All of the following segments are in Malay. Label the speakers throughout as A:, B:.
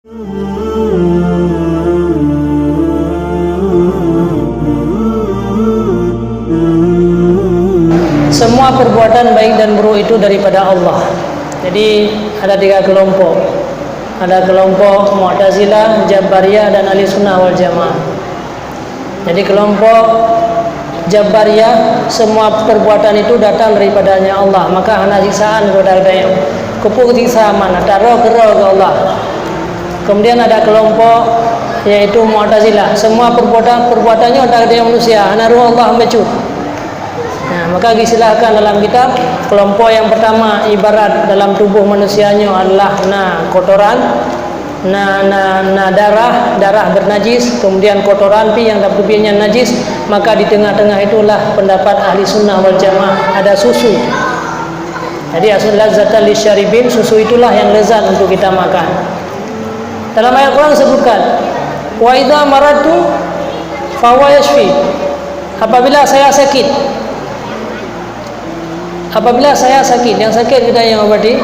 A: Semua perbuatan baik dan buruk itu daripada Allah. Jadi ada 3 kelompok. Ada kelompok Mu'tazilah, Jabariyah dan Ahli Sunnah wal Jamaah. Jadi kelompok Jabariyah, semua perbuatan itu datang daripadanya Allah, maka hana siksaan kepada dia. Kupuk siksa mana taro kero ke Allah. Kemudian ada kelompok yaitu Mu'tazilah, semua perbuatannya dari manusia, hana ruh Allah mecut. Nah, maka disilahkan dalam kitab kelompok yang pertama, ibarat dalam tubuh manusianya adalah kotoran, darah bernajis, kemudian kotoran pi yang tubuhnya najis, maka di tengah-tengah itulah pendapat Ahli Sunnah wal Jamaah, ada susu. Jadi asul lazzatal lisyaribin, susu itulah yang lezat untuk kita makan. Dalam ayat Quran disebutkan, wa idza maratu fa huwa yashfi. Apabila saya sakit, yang sakit kita yang mengobati,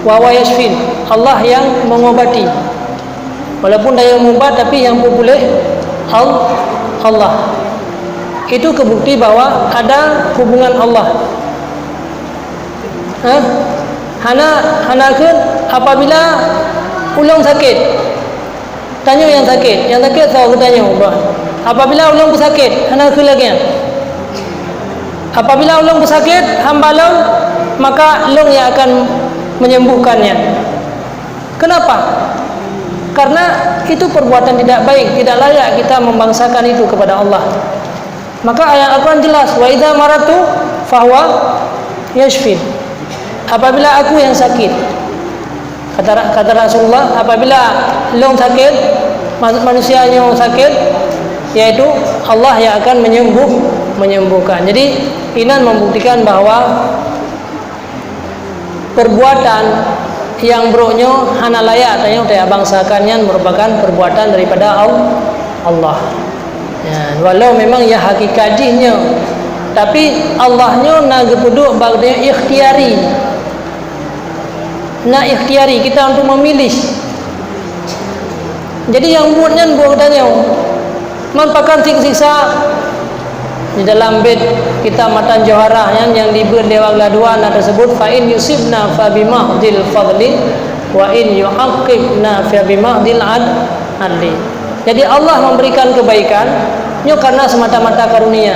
A: wa huwa yashfin, Allah yang mengobati. Walaupun dia mengobat, tapi yang boleh Allah. Itu kebukti bahwa ada hubungan Allah. Hana ke apabila ulang sakit, tanya yang sakit tahu tanya apabila ulang sakit, hana ke lagi. Apabila ulung bersakit, hamba long, maka long yang akan menyembuhkannya. Kenapa? Karena itu perbuatan tidak baik, tidak layak kita membangsakan itu kepada Allah. Maka ayat Al-Quran jelas, wa idza maratu fahuwa yashfi. Apabila aku yang sakit, kata Rasulullah, apabila long sakit, manusia yang sakit, yaitu Allah yang akan menyembuhkan. Jadi Inan membuktikan bahwa perbuatan yang buruknya hana layak tanya taya bangsakannya merupakan perbuatan daripada Allah. Ya, walau memang ya hakikatnya, tapi Allahnya nak gepuduk bagnya ikhtiari. Ikhtiari kita untuk memilih. Jadi yang buatnya buat tanya merupakan siksa. Di dalam bait kita Matan Johara yang diberi Dewa Gladua tersebut, fa in yusibna fa bimahdil fadli wa in yu'aqibna fa bimahdil adli. Jadi Allah memberikan kebaikan itu karena semata-mata karunia,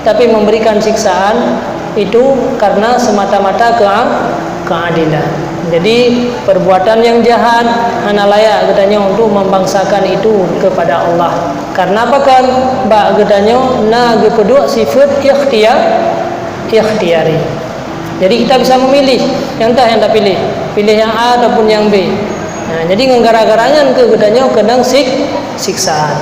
A: tapi memberikan siksaan itu karena semata-mata keadilan. Jadi perbuatan yang jahat hana layak katanya untuk membangsakan itu kepada Allah. Karena apa kan? Bak katanya gepeduk sifat ikhtiari. Jadi kita bisa memilih yang tak yang tak pilih yang A ataupun yang B. Nah, jadi gara-garanya ke katanya kadang siksaan.